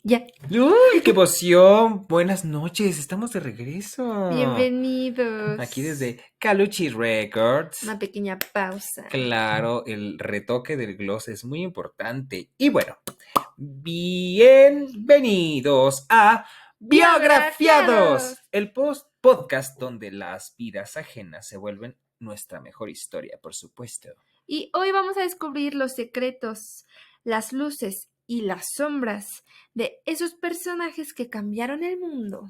Ya. ¡Uy, qué emoción! Buenas noches, estamos de regreso. Bienvenidos. Aquí desde Caluchi Records. Una pequeña pausa. Claro, el retoque del gloss es muy importante. Y bueno, bienvenidos a Biografiados. Biografiados, el podcast donde las vidas ajenas se vuelven nuestra mejor historia, por supuesto. Y hoy vamos a descubrir los secretos, las luces y las sombras de esos personajes que cambiaron el mundo.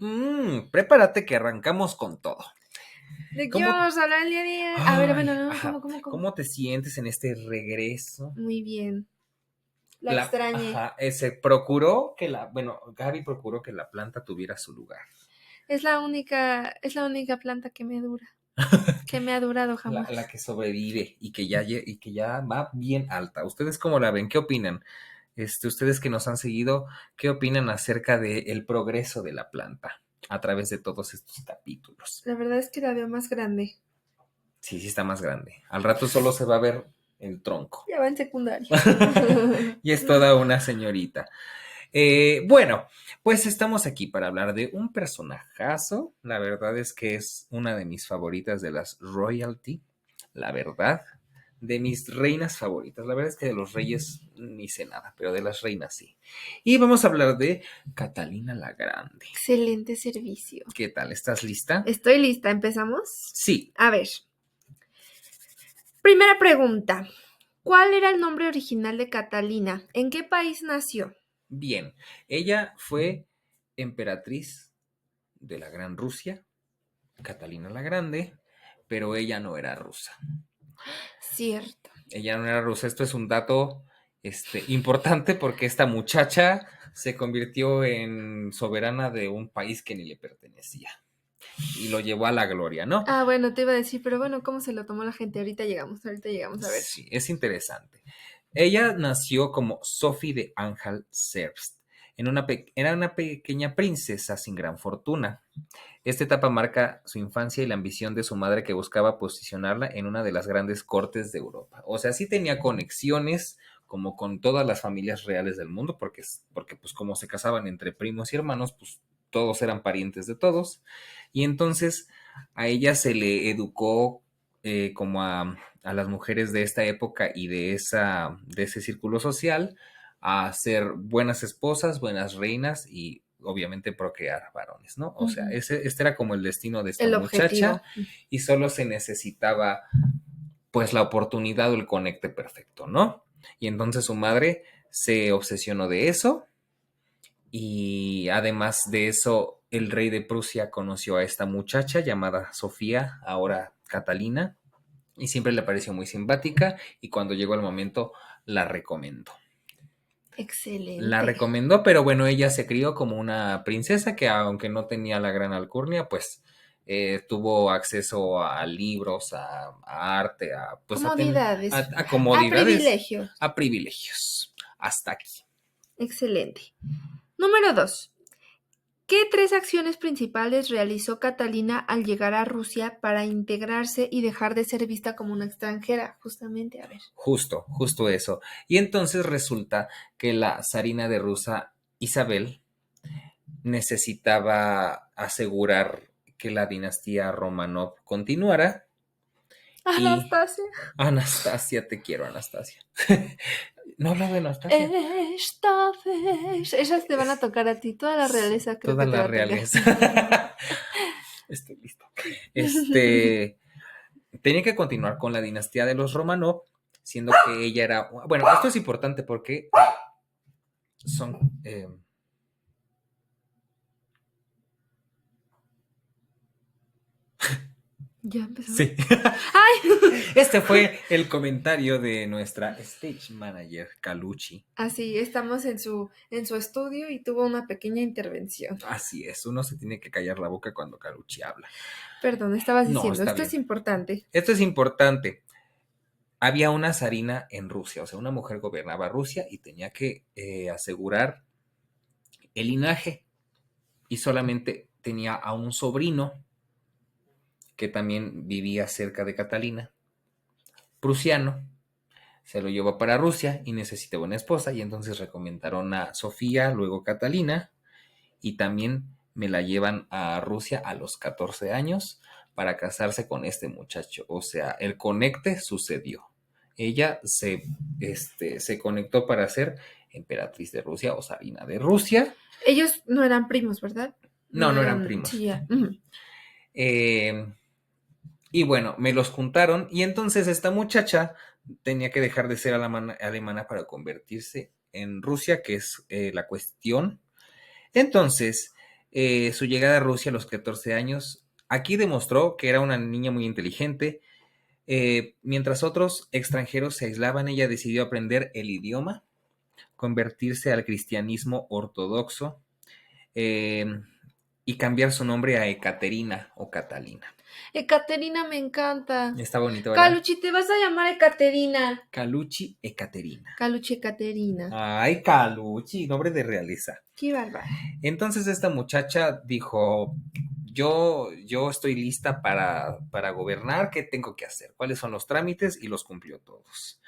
Prepárate que arrancamos con todo. ¿De qué ¿Cómo? vamos a hablar el día de hoy? A ver, bueno, no, Ajá. ¿cómo? ¿Cómo te sientes en este regreso? Muy bien. La extrañé. Ajá, Gaby procuró que la planta tuviera su lugar. Es la única planta que me dura. Que me ha durado jamás. La que sobrevive y que ya va bien alta. ¿Ustedes cómo la ven? ¿Qué opinan? Ustedes que nos han seguido, ¿qué opinan acerca del progreso de la planta a través de todos estos capítulos? La verdad es que la veo más grande. Sí, sí está más grande. Al rato solo se va a ver el tronco. Ya va en secundaria. Y es toda una señorita. Bueno, pues estamos aquí para hablar de un personajazo. La verdad es que es una de mis favoritas de las royalty. La verdad, de mis reinas favoritas. La verdad es que de los reyes ni sé nada, pero de las reinas sí. Y vamos a hablar de Catalina la Grande. Excelente servicio. ¿Qué tal? ¿Estás lista? Estoy lista. ¿Empezamos? Sí. A ver. Primera pregunta. ¿Cuál era el nombre original de Catalina? ¿En qué país nació? Bien. Ella fue emperatriz de la Gran Rusia, Catalina la Grande, pero ella no era rusa. Cierto. Ella no era rusa. Esto es un dato importante porque esta muchacha se convirtió en soberana de un país que ni le pertenecía y lo llevó a la gloria, ¿no? Ah, bueno, te iba a decir, pero bueno, ¿cómo se lo tomó la gente? Ahorita llegamos a ver. Sí, es interesante. Ella nació como Sophie de Anhalt-Zerbst. Era una pequeña princesa sin gran fortuna. Esta etapa marca su infancia y la ambición de su madre que buscaba posicionarla en una de las grandes cortes de Europa. O sea, sí tenía conexiones como con todas las familias reales del mundo, porque pues como se casaban entre primos y hermanos, pues todos eran parientes de todos. Y entonces a ella se le educó como a las mujeres de esta época y de ese círculo social a ser buenas esposas, buenas reinas y obviamente procrear varones, ¿no? O sea, este era como el destino de esta El muchacha objetivo. y solo se necesitaba pues la oportunidad o el conecte perfecto, ¿no? Y entonces su madre se obsesionó de eso y además de eso el rey de Prusia conoció a esta muchacha llamada Sofía, ahora Catalina, y siempre le pareció muy simpática y cuando llegó el momento la recomendó. Excelente. La recomendó, pero bueno, ella se crió como una princesa que aunque no tenía la gran alcurnia, pues tuvo acceso a libros, a arte, pues, comodidades. a comodidades, a privilegios. A privilegios. Hasta aquí. Excelente. Número 2. ¿Qué 3 acciones principales realizó Catalina al llegar a Rusia para integrarse y dejar de ser vista como una extranjera? Justamente, a ver. Justo eso. Y entonces resulta que la zarina de Rusia, Isabel, necesitaba asegurar que la dinastía Romanov continuara. Anastasia. Anastasia, te quiero, Anastasia. No hablo de Anastasia. Esta vez. Esas te van a tocar a ti, toda la realeza creo Toda que te la va realeza. Estoy listo. Tenía que continuar con la dinastía de los Romanov, siendo que ella era... Bueno, esto es importante porque son... ¿Ya empezó? Sí. ¡Ay! Este fue el comentario de nuestra stage manager, Caluchi. Así, estamos en su estudio y tuvo una pequeña intervención. Así es, uno se tiene que callar la boca cuando Caluchi habla. Perdón, estabas No, diciendo, está esto bien. es importante. Esto es importante. Había una zarina en Rusia, o sea, una mujer gobernaba Rusia y tenía que asegurar el linaje. Y solamente tenía a un sobrino que también vivía cerca de Catalina, prusiano, se lo llevó para Rusia y necesitaba una esposa y entonces recomendaron a Sofía, luego Catalina y también me la llevan a Rusia a los 14 años para casarse con este muchacho. O sea, el conecte sucedió. Ella se conectó para ser emperatriz de Rusia o zarina de Rusia. Ellos no eran primos, ¿verdad? No, no eran Sí, primos. ya. Eh, y bueno, me los juntaron y entonces esta muchacha tenía que dejar de ser alemana para convertirse en Rusia, que es la cuestión. Entonces, su llegada a Rusia a los 14 años, aquí demostró que era una niña muy inteligente. Mientras otros extranjeros se aislaban, ella decidió aprender el idioma, convertirse al cristianismo ortodoxo eh, y cambiar su nombre a Ekaterina o Catalina. Ekaterina me encanta. Está bonito, ¿verdad? Caluchi, te vas a llamar Ekaterina. Caluchi Ekaterina. Caluchi Ekaterina. Ay, Caluchi, nombre de realeza. Qué bárbaro. Entonces esta muchacha dijo, yo estoy lista para gobernar, ¿qué tengo que hacer? ¿Cuáles son los trámites? Y los cumplió todos.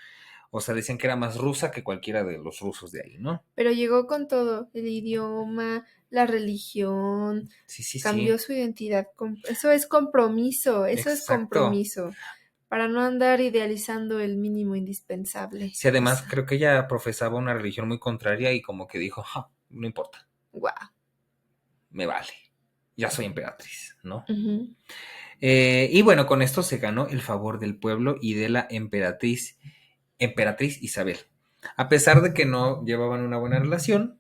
O sea, decían que era más rusa que cualquiera de los rusos de ahí, ¿no? Pero llegó con todo, el idioma, la religión, Sí, cambió sí. su identidad. Eso es compromiso, eso es Exacto. compromiso. Para no andar idealizando el mínimo indispensable. Sí, además creo que ella profesaba una religión muy contraria y como que dijo, no importa, Wow. me vale, ya soy emperatriz, ¿no? Ujú. Y bueno, con esto se ganó el favor del pueblo y de la emperatriz Isabel. A pesar de que no llevaban una buena relación,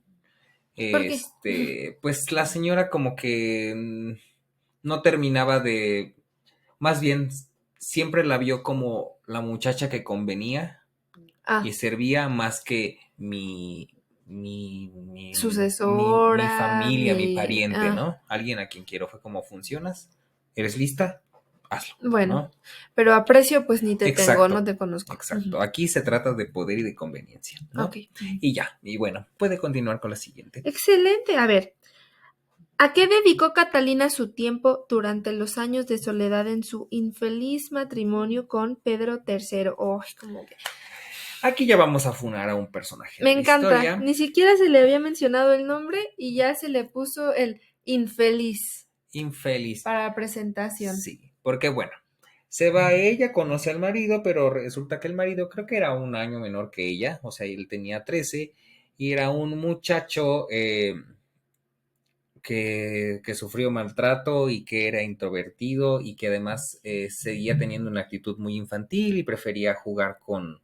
¿Por qué? pues la señora como que no terminaba de, más bien siempre la vio como la muchacha que convenía y servía más que mi Sucesora, familia, mi pariente, ¿no? Alguien a quien quiero. Fue como, ¿funcionas? ¿Eres lista? Hazlo. Bueno, ¿no? pero a precio pues ni te Exacto, tengo, no te conozco. Exacto. Aquí se trata de poder y de conveniencia, ¿no? Ok. Y ya, y bueno, puede continuar con la siguiente. Excelente. A ver, ¿a qué dedicó Catalina su tiempo durante los años de soledad en su infeliz matrimonio con Pedro III? Oh, como que... Aquí ya vamos a funar a un personaje Me de la encanta. historia. Ni siquiera se le había mencionado el nombre y ya se le puso el infeliz Infeliz. para presentación. Sí, porque bueno, se va ella, conoce al marido, pero resulta que el marido creo que era un año menor que ella, o sea, él tenía 13 y era un muchacho que sufrió maltrato y que era introvertido y que además seguía teniendo una actitud muy infantil y prefería jugar con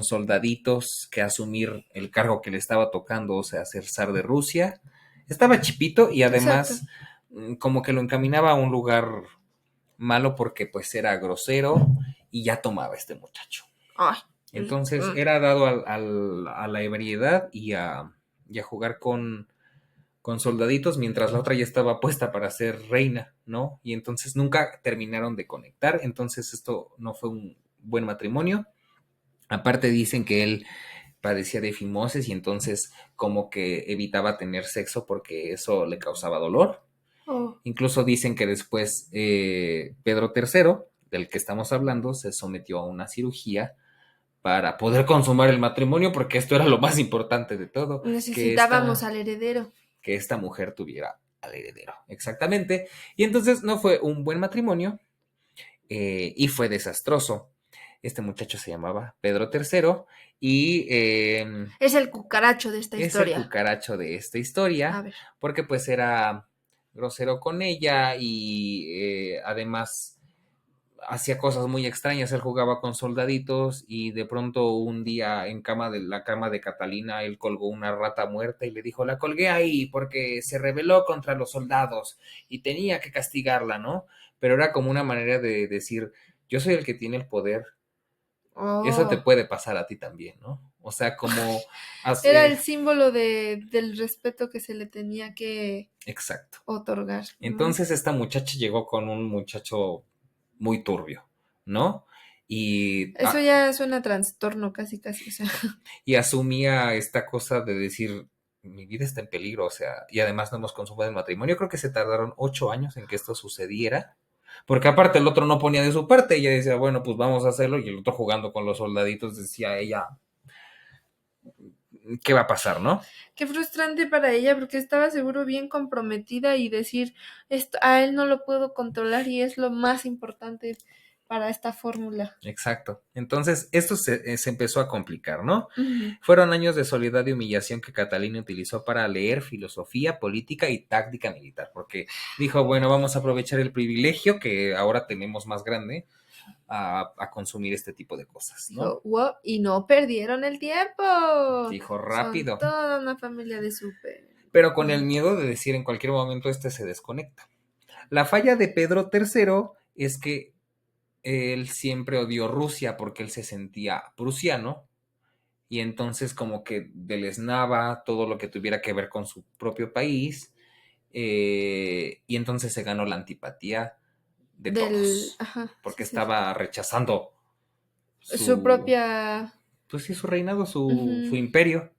soldaditos que asumir el cargo que le estaba tocando, o sea, ser zar de Rusia. Estaba chipito y además como que lo encaminaba a un lugar malo porque pues era grosero y ya tomaba este muchacho. Ay. Entonces era dado a la ebriedad y a jugar con soldaditos mientras la otra ya estaba puesta para ser reina, ¿no? Y entonces nunca terminaron de conectar, entonces esto no fue un buen matrimonio. Aparte dicen que él padecía de fimosis y entonces como que evitaba tener sexo porque eso le causaba dolor. Incluso dicen que después Pedro III, del que estamos hablando, se sometió a una cirugía para poder consumar el matrimonio porque esto era lo más importante de todo. Necesitábamos al heredero. Que esta mujer tuviera al heredero, exactamente. Y entonces no fue un buen matrimonio y fue desastroso. Este muchacho se llamaba Pedro III y es el cucaracho de esta historia. Es el cucaracho de esta historia, A ver. porque pues era grosero con ella y además hacía cosas muy extrañas. Él jugaba con soldaditos y de pronto un día en la cama de Catalina él colgó una rata muerta y le dijo, la colgué ahí porque se rebeló contra los soldados y tenía que castigarla, ¿no? Pero era como una manera de decir, yo soy el que tiene el poder. Eso te puede pasar a ti también, ¿no? O sea, como... Era el símbolo del respeto que se le tenía que otorgar. Entonces esta muchacha llegó con un muchacho muy turbio, ¿no? Y... Eso ya suena a trastorno casi, o sea. Y asumía esta cosa de decir, mi vida está en peligro, o sea, y además no hemos consumado el matrimonio. Creo que se tardaron 8 años en que esto sucediera. Porque aparte el otro no ponía de su parte, ella decía, bueno, pues vamos a hacerlo, y el otro jugando con los soldaditos decía ella, ¿qué va a pasar, no? Qué frustrante para ella porque estaba seguro bien comprometida y decir, esto, a él no lo puedo controlar y es lo más importante para esta fórmula. Exacto. Entonces, esto se empezó a complicar, ¿no? Ujú. Fueron años de soledad y humillación que Catalina utilizó para leer filosofía, política y táctica militar, porque dijo, bueno, vamos a aprovechar el privilegio que ahora tenemos más grande a consumir este tipo de cosas, ¿no? Dijo, wow, y no perdieron el tiempo. Dijo Son rápido, toda una familia de súper. pero con el miedo de decir en cualquier momento este se desconecta. La falla de Pedro III es que él siempre odió Rusia porque él se sentía prusiano y entonces como que deleznaba todo lo que tuviera que ver con su propio país, y entonces se ganó la antipatía de todos Ajá, porque sí, sí. estaba rechazando Su su, propia. pues sí, su reinado, su Ujú. imperio.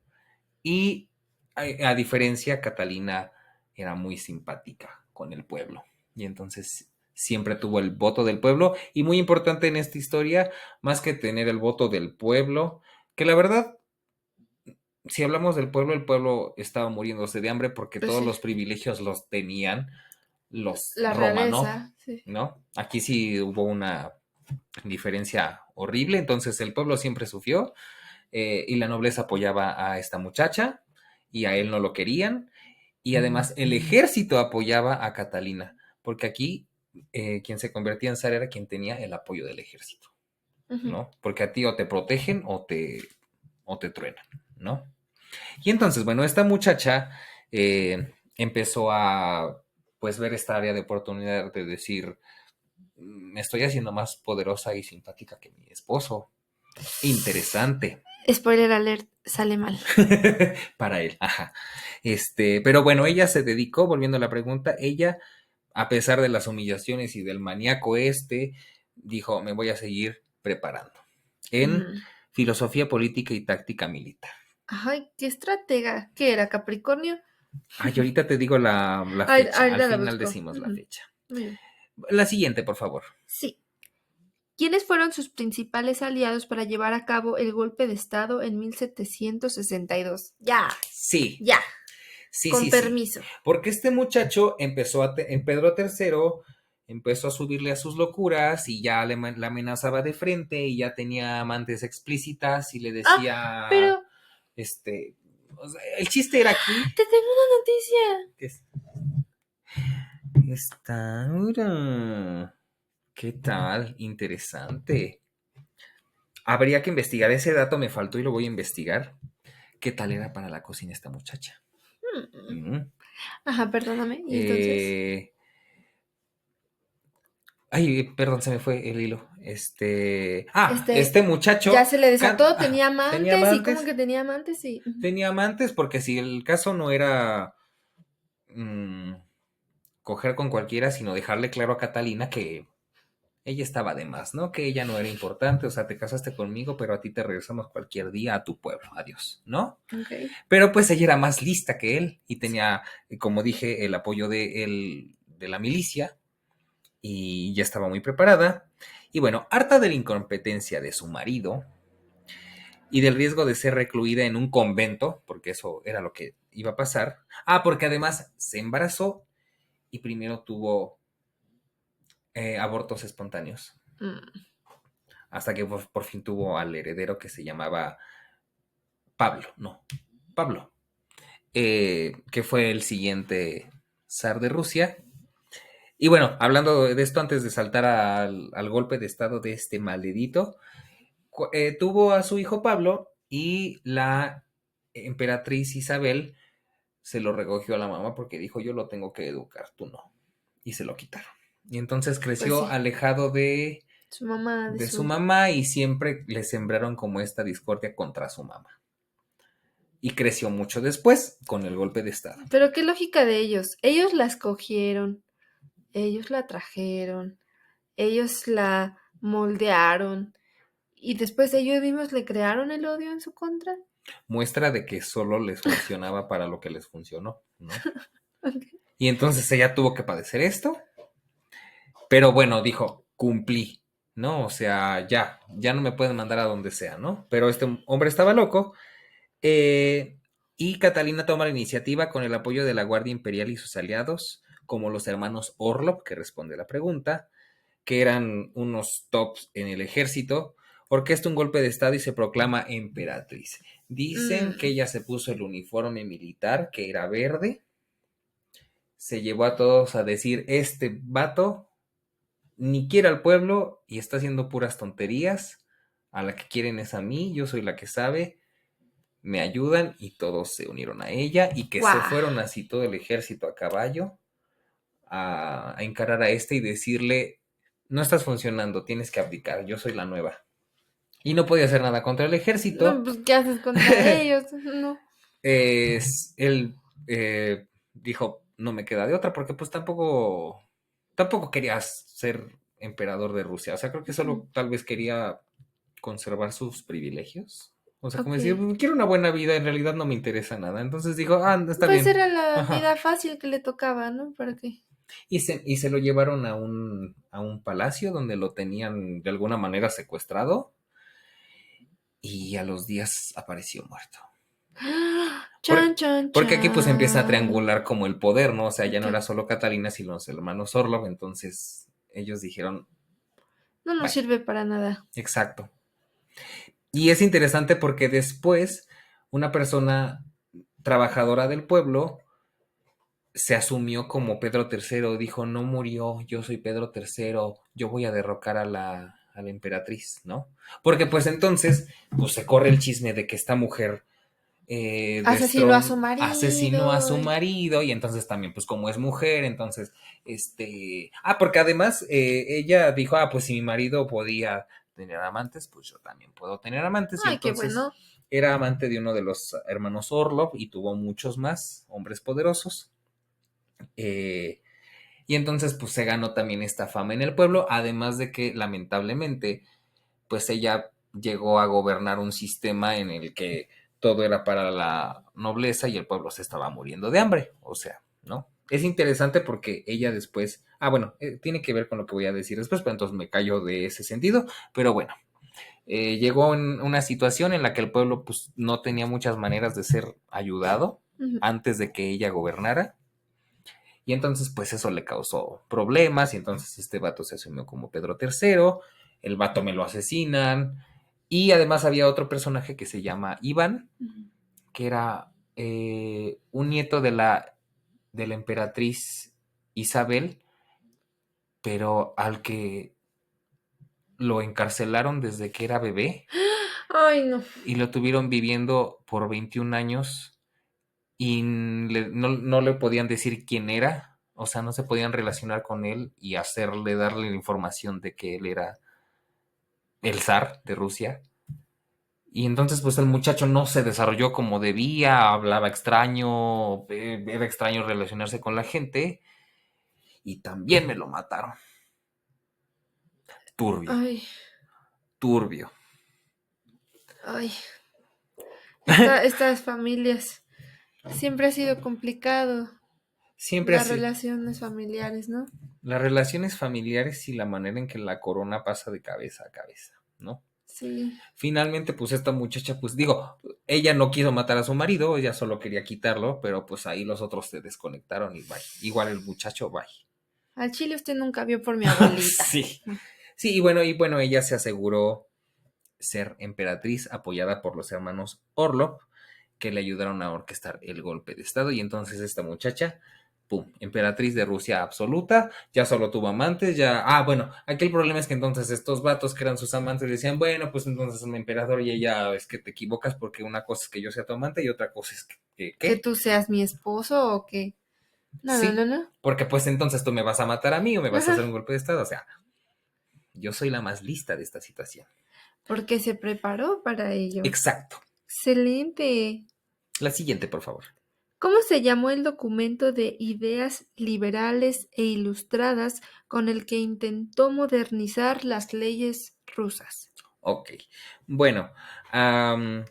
Y a diferencia, Catalina era muy simpática con el pueblo. Y entonces siempre tuvo el voto del pueblo. Y muy importante en esta historia, más que tener el voto del pueblo, que la verdad, si hablamos del pueblo, el pueblo estaba muriéndose de hambre porque Pues todos sí, los privilegios los tenían los la romanos, realeza, sí. ¿no? Aquí sí hubo una diferencia horrible, entonces el pueblo siempre sufrió, y la nobleza apoyaba a esta muchacha y a él no lo querían, y además el ejército apoyaba a Catalina, porque aquí quien se convertía en zar era quien tenía el apoyo del ejército, Ujú. ¿no? Porque a ti o te protegen o te truenan, ¿no? Y entonces, bueno, esta muchacha empezó a pues ver esta área de oportunidad de decir, me estoy haciendo más poderosa y simpática que mi esposo. Interesante. Spoiler alert, sale mal. Para él, ajá. Pero bueno, ella se dedicó, volviendo a la pregunta, ella, a pesar de las humillaciones y del maníaco dijo, me voy a seguir preparando en Mm. filosofía política y táctica militar. Ay, qué estratega. ¿Qué era, Capricornio? Ay, ahorita te digo la Ay, fecha, al ahorita la final busco. decimos la Ujú. fecha. Muy bien. La siguiente, por favor. Sí. ¿Quiénes fueron sus principales aliados para llevar a cabo el golpe de Estado en 1762? Ya, Sí, ya, sí, con sí, sí. permiso. Porque este muchacho en Pedro III empezó a subirle a sus locuras y ya la amenazaba de frente y ya tenía amantes explícitas y le Ah, decía, pero o sea, el chiste era aquí. te tengo una noticia. ¿Qué es? Esta hora. ¿Qué tal? Interesante. Habría que investigar, ese dato me faltó y lo voy a investigar. ¿Qué tal era para la cocina esta muchacha? Mm. Mm. Ajá, perdóname. ¿Y entonces? Eh, Ay, perdón, se me fue el hilo. Este Ya muchacho se le desató, tenía tenía amantes y como amantes, que tenía amantes y... tenía amantes, porque si el caso no era mm, coger con cualquiera, sino dejarle claro a Catalina que ella estaba de más, ¿no? Que ella no era importante, o sea, te casaste conmigo, pero a ti te regresamos cualquier día a tu pueblo, adiós, ¿no? Ok. Pero pues ella era más lista que él y tenía, como dije, el apoyo de la milicia y ya estaba muy preparada. Y bueno, harta de la incompetencia de su marido y del riesgo de ser recluida en un convento, porque eso era lo que iba a pasar. Ah, porque además se embarazó y primero tuvo abortos espontáneos, Mm. hasta que por fin tuvo al heredero que se llamaba Pablo, no, Pablo, que fue el siguiente zar de Rusia. Y bueno, hablando de esto, antes de saltar al golpe de estado de este maldito, tuvo a su hijo Pablo y la emperatriz Isabel se lo recogió a la mamá porque dijo, yo lo tengo que educar, tú no. Y se lo quitaron. Y entonces Pues creció sí, alejado su mamá de de su su... mamá y siempre le sembraron como esta discordia contra su mamá. Y creció mucho después con el golpe de estado. Pero qué lógica de ellos. Ellos la escogieron, ellos la trajeron, ellos la moldearon y después ellos mismos le crearon el odio en su contra. Muestra de que solo les funcionaba para lo que les funcionó, ¿no? Ok. Y entonces ella tuvo que padecer esto. Pero bueno, dijo, cumplí, ¿no? O sea, ya no me pueden mandar a donde sea, ¿no? Pero este hombre estaba loco. eh, y Catalina toma la iniciativa con el apoyo de la Guardia Imperial y sus aliados, como los hermanos Orlov, que responde la pregunta, que eran unos tops en el ejército, orquesta un golpe de estado y se proclama emperatriz. Dicen que Mm, ella se puso el uniforme militar, que era verde, se llevó a todos a decir, este vato ni quiere al pueblo y está haciendo puras tonterías, a la que quieren es a mí, yo soy la que sabe, me ayudan y todos se unieron a ella y que se guau. fueron así todo el ejército a caballo a encarar a este y decirle, no estás funcionando, tienes que abdicar, yo soy la nueva. Y no podía hacer nada contra el No, ejército. pues, ¿qué haces contra ellos? No. Él dijo, no me queda de otra, porque pues tampoco quería ser emperador de Rusia. O sea, creo que Ujú. solo tal vez quería conservar sus privilegios. O sea, como Ok. decir, quiero una buena vida, en realidad no me interesa nada. Entonces dijo, está Pues bien. era la Ajá. vida fácil que le tocaba, ¿no? ¿Para qué? Y se lo llevaron a un palacio donde lo tenían de alguna manera secuestrado y a los días apareció muerto. ¡Ah! Por- Chan, chan, Porque aquí pues empieza a chan. triangular como el poder, ¿no? O sea, ya Ok. no era solo Catalina, sino los hermanos Orlov, entonces ellos dijeron, No nos bye, sirve para nada. exacto. Y es interesante porque después una persona trabajadora del pueblo se asumió como Pedro III, dijo, no murió, yo soy Pedro III, yo voy a derrocar a la emperatriz, ¿no? Porque pues entonces, pues se corre el chisme de que esta mujer Asesinó a su asesinó a su marido. marido y entonces también, pues como es mujer, entonces, porque además ella dijo, pues si mi marido podía tener amantes, pues yo también puedo tener amantes y Ay, qué entonces bueno. era amante de uno de los hermanos Orlov y tuvo muchos más hombres poderosos. eh, y entonces pues se ganó también esta fama en el pueblo, además de que lamentablemente pues ella llegó a gobernar un sistema en el que todo era para la nobleza y el pueblo se estaba muriendo de hambre, o sea, ¿no? Es interesante porque ella después, bueno, tiene que ver con lo que voy a decir después, pero entonces me callo de ese sentido, pero bueno, llegó en una situación en la que el pueblo pues no tenía muchas maneras de ser ayudado Ujú. antes de que ella gobernara. Y entonces, pues eso le causó problemas. Y entonces este vato se asumió como Pedro III. El vato me lo asesinan. Y además había otro personaje que se llama Iván, Ujú. que era un nieto de la emperatriz Isabel, pero al que lo encarcelaron desde que era bebé Ay, no. y lo tuvieron viviendo por 21 años y no le podían decir quién era, o sea, no se podían relacionar con él y darle la información de que él era el zar de Rusia. Y entonces, pues el muchacho no se desarrolló como debía, hablaba extraño, era extraño relacionarse con la gente y también me lo mataron. Turbio, Ay, turbio. ay. Estas familias. Siempre ha sido complicado. Siempre Las así. relaciones familiares, ¿no? Las relaciones familiares y la manera en que la corona pasa de cabeza a cabeza, ¿no? Sí. Finalmente, pues esta muchacha, pues digo, ella no quiso matar a su marido, ella solo quería quitarlo, pero pues ahí los otros se desconectaron y bye. Igual el muchacho, bye. Al chile usted nunca vio por mi abuelita. Sí. Sí, y bueno, ella se aseguró ser emperatriz apoyada por los hermanos Orlov, que le ayudaron a orquestar el golpe de estado. Y entonces esta muchacha, pum, emperatriz de Rusia absoluta, ya solo tuvo amantes, ya. Bueno, aquí el problema es que entonces estos vatos que eran sus amantes decían, bueno, pues entonces es un emperador y ella es que te equivocas porque una cosa es que yo sea tu amante y otra cosa es ¿Que ¿qué? tú seas mi esposo o qué? No, no, no, Sí, no. porque pues entonces tú me vas a matar a mí o me vas a Ajá. hacer un golpe de estado, o sea, yo soy la más lista de esta situación. Porque se preparó para ello. Exacto. Excelente. La siguiente, por favor. ¿Cómo se llamó el documento de ideas liberales e ilustradas con el que intentó modernizar las leyes rusas? Ok. Bueno, am,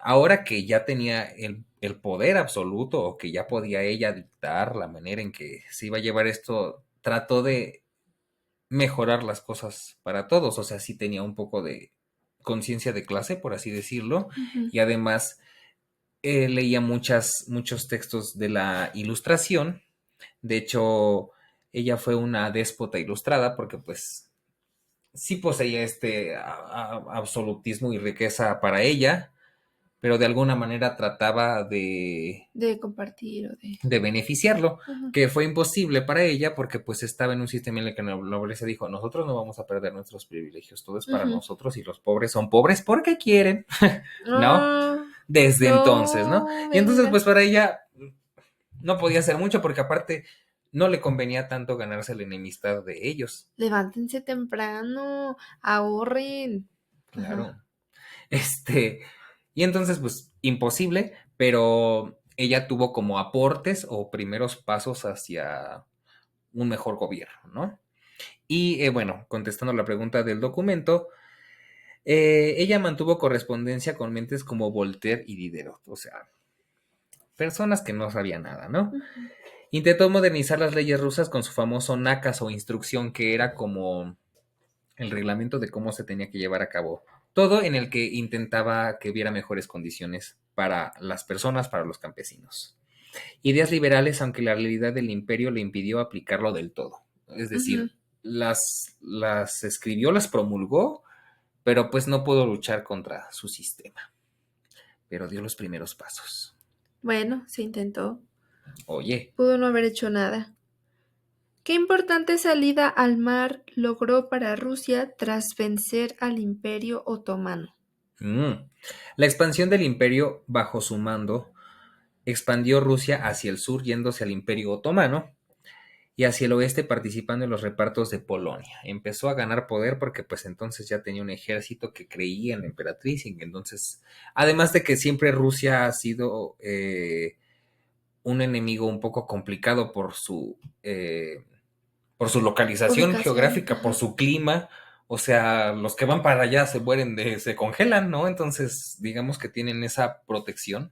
ahora que ya tenía el poder absoluto o que ya podía ella dictar la manera en que se iba a llevar esto, trató de mejorar las cosas para todos. O sea, sí tenía un poco de conciencia de clase, por así decirlo, Ujú. y además leía muchos textos de la Ilustración. De hecho, ella fue una déspota ilustrada porque pues sí poseía este absolutismo y riqueza para ella, pero de alguna manera trataba De compartir o de... de beneficiarlo, Ujú, que fue imposible para ella porque pues estaba en un sistema en el que la nobleza dijo, nosotros no vamos a perder nuestros privilegios, todo es para ujú. nosotros y los pobres son pobres porque quieren, ¿no? Ah, Desde entonces, ¿no? no, Y entonces venga. pues para ella no podía hacer mucho porque aparte no le convenía tanto ganarse la enemistad de ellos, Levántense temprano, ahorren. Ajá. claro. Este, y entonces, pues, imposible, pero ella tuvo como aportes o primeros pasos hacia un mejor gobierno, ¿no? Y bueno, contestando la pregunta del documento, ella mantuvo correspondencia con mentes como Voltaire y Diderot, o sea, personas que no sabían nada, ¿no? Ujú. Intentó modernizar las leyes rusas con su famoso Nakaz o instrucción, que era como el reglamento de cómo se tenía que llevar a cabo todo, en el que intentaba que hubiera mejores condiciones para las personas, para los campesinos. Ideas liberales, aunque la realidad del imperio le impidió aplicarlo del todo. Es Ujú. decir, las escribió, las promulgó, pero pues no pudo luchar contra su sistema. Pero dio los primeros pasos. Bueno, se intentó. Oye, Pudo no haber hecho nada. ¿Qué importante salida al mar logró para Rusia tras vencer al Imperio Otomano? mm, la expansión del imperio bajo su mando expandió Rusia hacia el sur yéndose al imperio otomano y hacia el oeste participando en los repartos de Polonia. Empezó a ganar poder porque pues entonces ya tenía un ejército que creía en la emperatriz y que entonces, además de que siempre Rusia ha sido un enemigo un poco complicado por su localización Ubicación, geográfica, por ajá. su clima. O sea, los que van para allá se mueren se congelan, ¿no? Entonces, digamos que tienen esa protección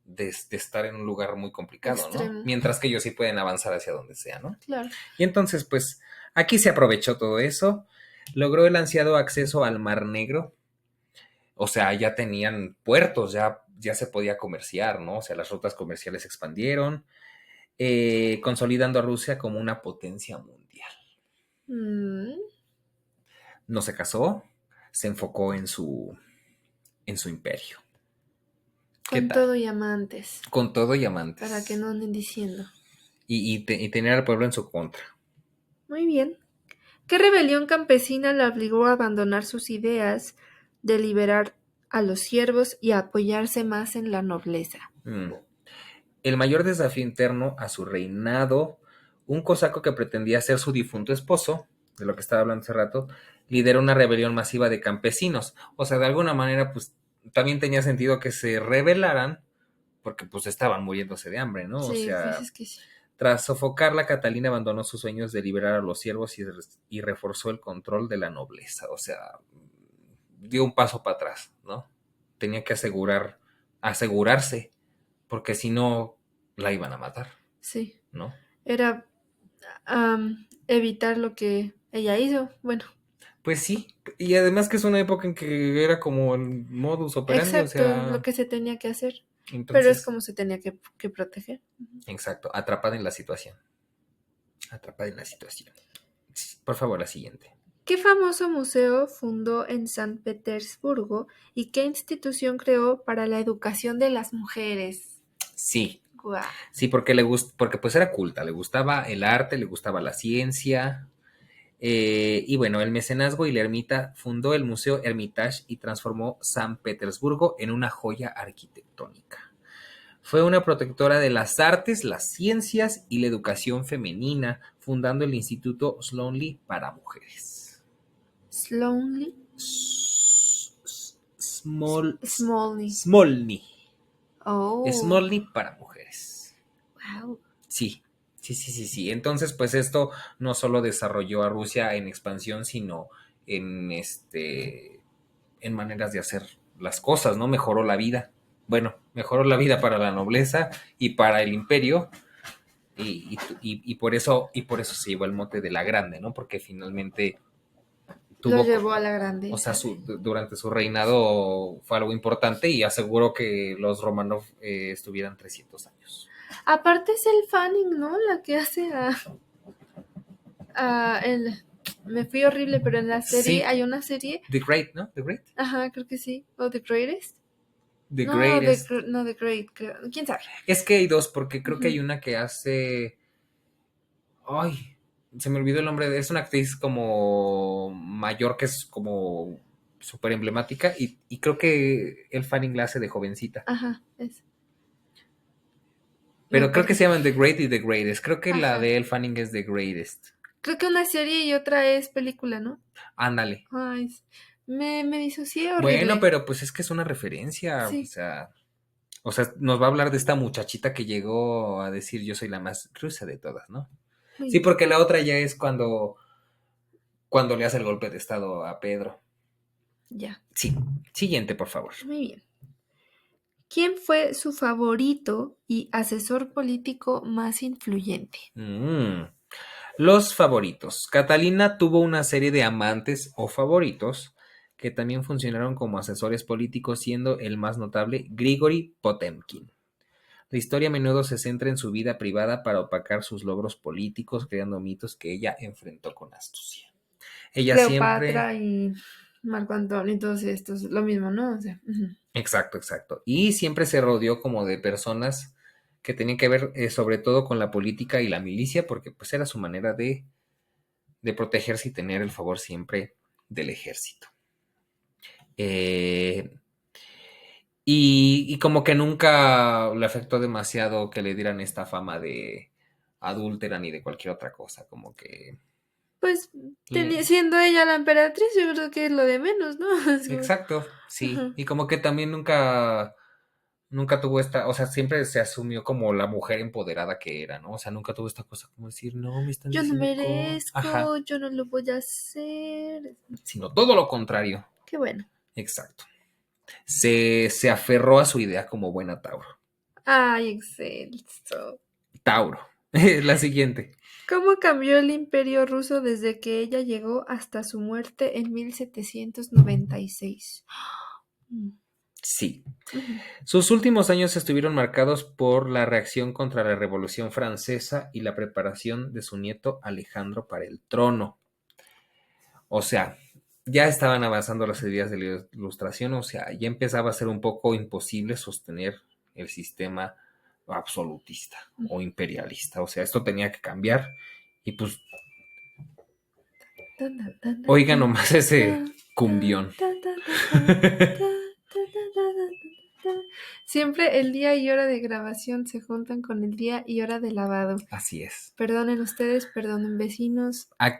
de estar en un lugar muy complicado, ¿no? Extremo, Mientras que ellos sí pueden avanzar hacia donde sea, ¿no? claro. Y entonces, pues, aquí se aprovechó todo eso, logró el ansiado acceso al Mar Negro, o sea, ya tenían puertos, ya se podía comerciar, ¿no? O sea, las rutas comerciales se expandieron, consolidando a Rusia como una potencia mundial. Mm, No se casó, se enfocó en su imperio. ¿Qué con tal? todo y amantes, Con todo y para que amantes. no anden diciendo. Y tener al pueblo en su contra. Muy bien. ¿Qué rebelión campesina la obligó a abandonar sus ideas de liberar a los siervos y a apoyarse más en la nobleza? Mm. El mayor desafío interno a su reinado, un cosaco que pretendía ser su difunto esposo, de lo que estaba hablando hace rato, lideró una rebelión masiva de campesinos. O sea, de alguna manera, pues también tenía sentido que se rebelaran porque pues estaban muriéndose de hambre, ¿no? O Sí, pues sea, es que sí. tras sofocarla, Catalina abandonó sus sueños de liberar a los siervos y reforzó el control de la nobleza. O sea, dio un paso para atrás, ¿no? Tenía que asegurarse, porque si no, la iban a matar, Sí. ¿no? Era evitar lo que ella hizo. Bueno, Pues sí, y además que es una época en que era como el modus operandi, o exacto, lo sea, que se tenía que hacer. Pero es entonces, como se tenía que proteger. Ujú. exacto, atrapada en la situación, atrapada en la situación. Por favor, la siguiente. ¿Qué famoso museo fundó en San Petersburgo y qué institución creó para la educación de las mujeres? Sí, Guau. sí, porque porque pues era culta, le gustaba el arte, le gustaba la ciencia, y bueno, el mecenazgo y la ermita fundó el Museo Hermitage y transformó San Petersburgo en una joya arquitectónica. Fue una protectora de las artes, las ciencias y la educación femenina, fundando el Instituto Sloanly para mujeres. Slowly, Small, Smolny. Smolny. Oh, Smolny para mujeres. wow. Sí, sí. Entonces, pues esto no solo desarrolló a Rusia en expansión, sino en en maneras de hacer las cosas, ¿no? Mejoró la vida. Bueno, mejoró la vida para la nobleza y para el imperio. y por eso se llevó el mote de la Grande, ¿no? Porque finalmente Lo tuvo, llevó a la o grande. sea, durante su reinado fue algo importante y aseguró que los Romanov estuvieran 300 años. Aparte es el Fanning, ¿no? La que hace a el... Me fui horrible, pero en la serie, Sí, hay una serie, The Great, ¿no? The Great. ajá, creo que sí, o The Greatest. The No, Greatest. no, The Great, creo. ¿Quién sabe? Es que hay dos, porque creo que hay Ujú. una que hace. Ay, se me olvidó el nombre. Es una actriz como mayor que es como súper emblemática y creo que el Fanning la hace de jovencita. Ajá, me Pero creo que perdí. se llaman The Great y The Greatest. Creo que la Ajá. de El Fanning es The Greatest. Creo que una serie y otra es película, ¿no? Ándale. Ay, me disocié Bueno, horrible. pero pues es que es una referencia. O Sí, sea, nos va a hablar de esta muchachita que llegó a decir yo soy la más rusa de todas, ¿no? muy Sí, bien. porque la otra ya es cuando le hace el golpe de estado a Pedro. Ya, Sí. Siguiente, por favor. muy bien. ¿Quién fue su favorito y asesor político más influyente? Mm. Los favoritos. Catalina tuvo una serie de amantes o favoritos que también funcionaron como asesores políticos, siendo el más notable Grigori Potemkin. La historia a menudo se centra en su vida privada para opacar sus logros políticos, creando mitos que ella enfrentó con astucia. Ella siempre. Cleopatra y Marco Antonio y todos estos, lo mismo, ¿no? O sea, ujú. Exacto, exacto. Y siempre se rodeó como de personas que tenían que ver sobre todo con la política y la milicia, porque pues era su manera de protegerse y tener el favor siempre del ejército. Eh, y como que nunca le afectó demasiado que le dieran esta fama de adúltera ni de cualquier otra cosa, como que. Pues le- siendo ella la emperatriz, yo creo que es lo de menos, ¿no? Es como, Exacto, sí. ajá. Y como que también nunca tuvo esta, o sea, siempre se asumió como la mujer empoderada que era, ¿no? O sea, nunca tuvo esta cosa como decir, no, me están Yo no diciendo cómo. Ajá, merezco, yo no lo voy a hacer. sino todo lo contrario. Qué bueno. Exacto. Se aferró a su idea como buena Tauro. Ay, excelso. Tauro. La siguiente. ¿Cómo cambió el imperio ruso desde que ella llegó hasta su muerte en 1796? Mm, Sí. ujú. Sus últimos años estuvieron marcados por la reacción contra la Revolución Francesa y la preparación de su nieto Alejandro para el trono. O sea, ya estaban avanzando las ideas de la ilustración, o sea, ya empezaba a ser un poco imposible sostener el sistema absolutista o imperialista. O sea, esto tenía que cambiar y pues Tan, tan, tan, tan, oiga tan, nomás ese tan, tan, cumbión. tan, tan, tan, tan, tan, tan, tan, tan, tan. Siempre el día y hora de grabación se juntan con el día y hora de lavado. Así es. Perdonen ustedes, perdonen vecinos. Ay,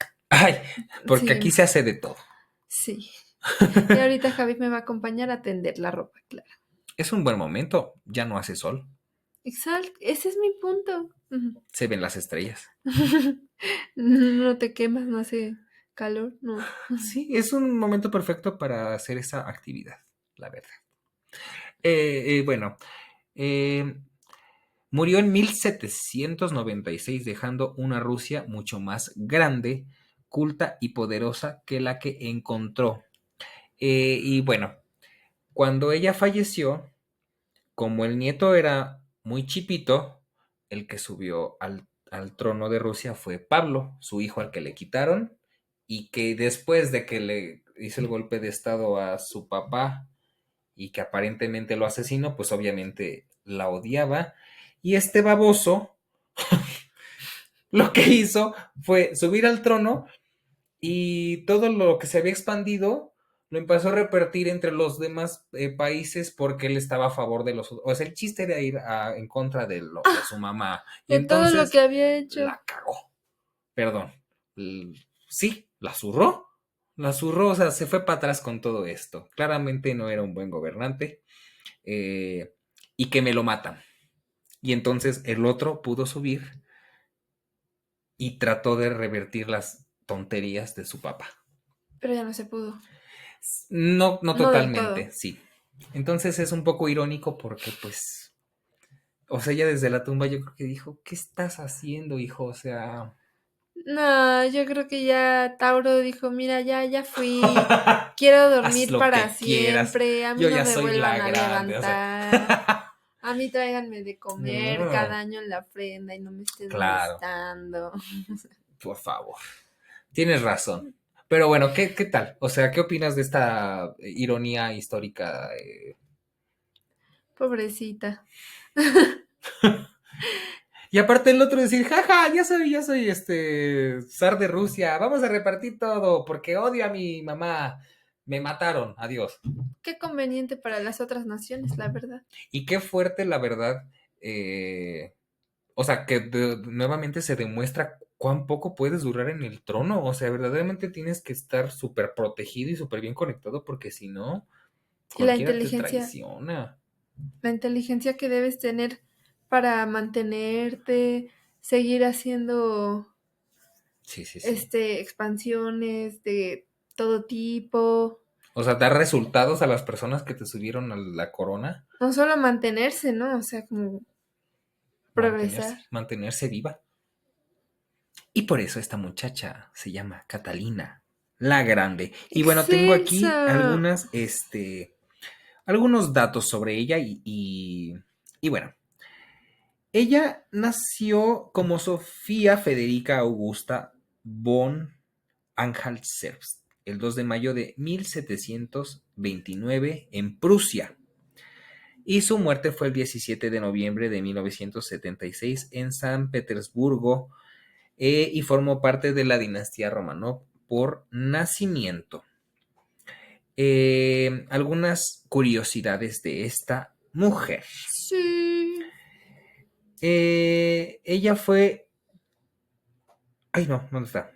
porque Sí, aquí se hace de todo. sí. Y ahorita Javi me va a acompañar a tender la ropa, claro. Es un buen momento, ya no hace sol, Exacto, ese es mi punto. Ujú. se ven las estrellas. No te quemas, no hace calor, no. Sí, es un momento perfecto para hacer esa actividad, la verdad. Bueno, eh, murió en 1796 dejando una Rusia mucho más grande, culta y poderosa que la que encontró. Y bueno, cuando ella falleció, como el nieto era muy chipito, el que subió al trono de Rusia fue Pablo, su hijo al que le quitaron, y que después de que le hizo el golpe de estado a su papá y que aparentemente lo asesinó, pues obviamente la odiaba. Y este baboso lo que hizo fue subir al trono y todo lo que se había expandido lo empezó a repartir entre los demás países porque él estaba a favor de los. O sea, el chiste era ir en contra de su mamá. Y De todo lo entonces que había hecho. la cagó. Perdón. Sí, la zurró. La zurró, o sea, se fue para atrás con todo esto. Claramente no era un buen gobernante. eh, y que me lo matan. Y entonces el otro pudo subir y trató de revertir las tonterías de su papá. Pero ya no se pudo. No, no No del todo. totalmente, sí. Entonces es un poco irónico porque pues O sea, ella desde la tumba yo creo que dijo, ¿qué estás haciendo, hijo? O sea... No, yo creo que ya Tauro dijo, mira, ya fui, quiero Haz dormir lo para que quieras. siempre, a mí Yo no ya me soy la vuelvan a grande, o sea. levantar, a mí tráiganme de comer No, cada año en la ofrenda y no me estén claro, molestando. por favor. Tienes razón. Pero bueno, ¿qué tal? O sea, ¿qué opinas de esta ironía histórica? Pobrecita. Y aparte el otro decir, jaja, ya soy zar de Rusia, vamos a repartir todo porque odio a mi mamá, me mataron, adiós. Qué conveniente para las otras naciones, la verdad. Y qué fuerte, la verdad, o sea, que nuevamente se demuestra cuán poco puedes durar en el trono, o sea, verdaderamente tienes que estar súper protegido y súper bien conectado porque si no, Y la cualquiera te inteligencia, traiciona. la inteligencia que debes tener para mantenerte, seguir haciendo Sí, sí, sí. expansiones de todo tipo. O sea, dar resultados a las personas que te subieron a la corona, No solo mantenerse, ¿no? O sea, como progresar. mantenerse viva. Y por eso esta muchacha se llama Catalina la Grande. Y bueno, tengo aquí ¡Excelsa! algunos datos sobre ella y bueno, ella nació como Sofía Federica Augusta von Anhalt-Zerbst el 2 de mayo de 1729 en Prusia. Y su muerte fue el 17 de noviembre de 1976 en San Petersburgo y formó parte de la dinastía Romanov por nacimiento. Algunas curiosidades de esta mujer. Sí. Ella fue... Ay, no, ¿dónde está?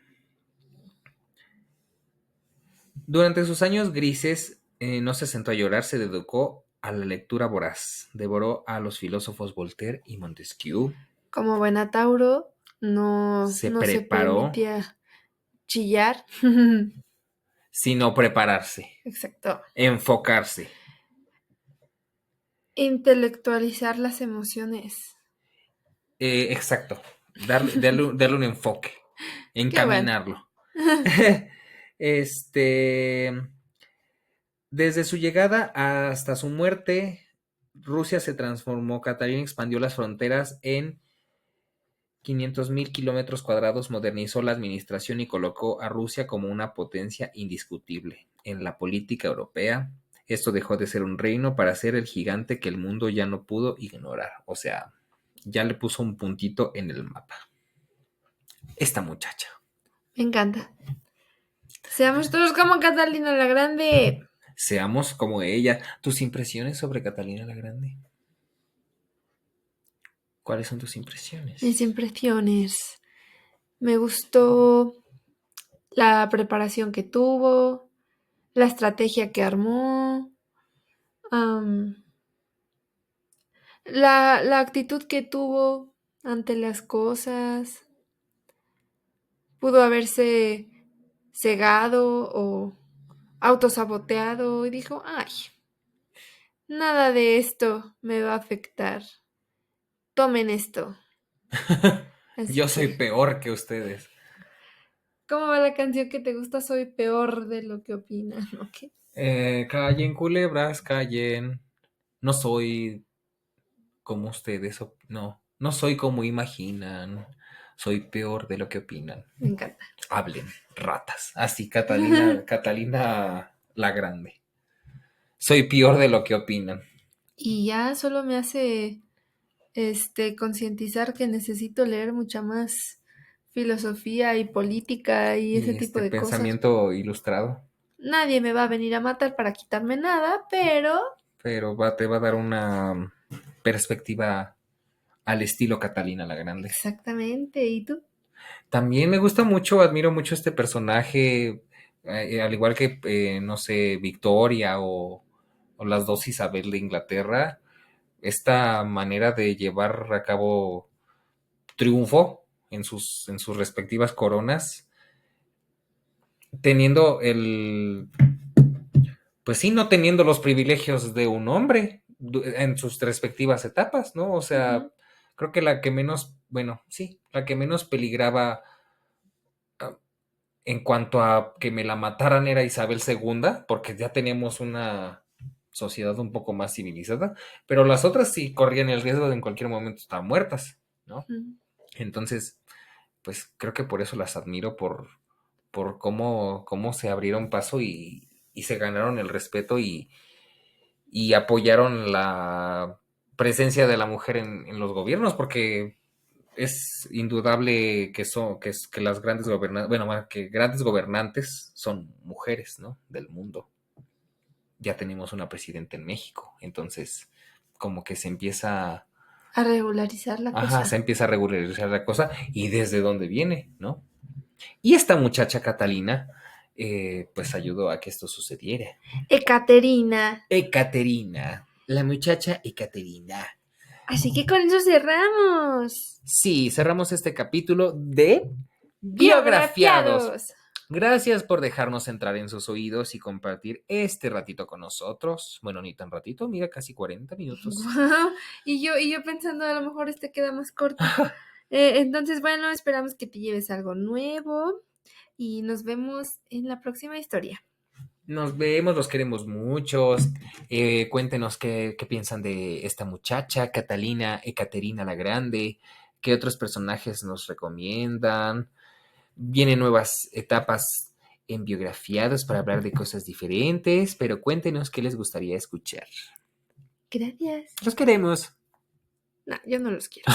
Durante sus años grises no se sentó a llorar, se dedicó a la lectura voraz. Devoró a los filósofos Voltaire y Montesquieu. Como buena Tauro, Se no se preparó permitía chillar. sino prepararse, Exacto. enfocarse. Intelectualizar las emociones. Exacto, darle un enfoque, Qué bueno. encaminarlo. Este, desde su llegada hasta su muerte, Rusia se transformó, Catalina expandió las fronteras en 500.000 kilómetros cuadrados, modernizó la administración y colocó a Rusia como una potencia indiscutible en la política europea. Esto dejó de ser un reino para ser el gigante que el mundo ya no pudo ignorar. O sea, ya le puso un puntito en el mapa. Esta muchacha. Me encanta. Seamos todos como Catalina la Grande. Seamos como ella. ¿Tus impresiones sobre Catalina la Grande? ¿Cuáles son tus impresiones? Mis impresiones. Me gustó la preparación que tuvo, la estrategia que armó, am, la actitud que tuvo ante las cosas. Pudo haberse cegado o autosaboteado y dijo, ay, nada de esto me va a afectar. Tomen esto. Así Yo soy que, peor que ustedes. ¿cómo va la canción que te gusta? Soy peor de lo que opinan, ¿ok? Callen, culebras, callen. No soy como ustedes, no soy como imaginan, soy peor de lo que opinan. Me encanta. Hablen, ratas. Así, Catalina la Grande. Soy peor de lo que opinan. Y ya solo me hace concientizar que necesito leer mucha más filosofía y política y ese Y tipo este de cosas. pensamiento ilustrado, Nadie me va a venir a matar para quitarme nada, pero pero te va a dar una perspectiva al estilo Catalina la Grande. exactamente. ¿Y tú? También me gusta mucho, admiro mucho este personaje, al igual que, no sé, Victoria o las dos Isabel de Inglaterra, esta manera de llevar a cabo triunfo en sus respectivas coronas, teniendo pues sí, no teniendo los privilegios de un hombre, en sus respectivas etapas, ¿no? O sea, Ujú. creo que la que menos, bueno, sí, la que menos peligraba ah, en cuanto a que me la mataran era Isabel II, porque ya teníamos una sociedad un poco más civilizada, pero las otras sí corrían el riesgo de en cualquier momento estar muertas, ¿no? Ujú. Entonces, pues creo que por eso las admiro, por cómo se abrieron paso y se ganaron el respeto y apoyaron la presencia de la mujer en los gobiernos, porque es indudable que las grandes gobernantes, bueno, más que grandes gobernantes son mujeres, ¿no? Del mundo. Ya tenemos una presidenta en México, entonces como que se empieza, A regularizar la ajá, se cosa. empieza a regularizar la cosa y desde dónde viene, ¿no? Y esta muchacha Catalina, pues ayudó a que esto sucediera. Ekaterina. Ekaterina, la muchacha Ekaterina. Así que con eso cerramos. Sí, cerramos este capítulo de Biografiados. Biografiados. Gracias por dejarnos entrar en sus oídos y compartir este ratito con nosotros. Bueno, ni tan ratito, mira, casi 40 minutos. Guau. Y yo pensando, a lo mejor este queda más corto. Entonces, bueno, esperamos que te lleves algo nuevo y nos vemos en la próxima historia. Nos vemos, los queremos muchos. Cuéntenos qué piensan de esta muchacha, Catalina, Ekaterina la Grande. ¿Qué otros personajes nos recomiendan? Vienen nuevas etapas en biografiados para hablar de cosas diferentes, pero cuéntenos qué les gustaría escuchar. Gracias. Los queremos. No, yo no los quiero.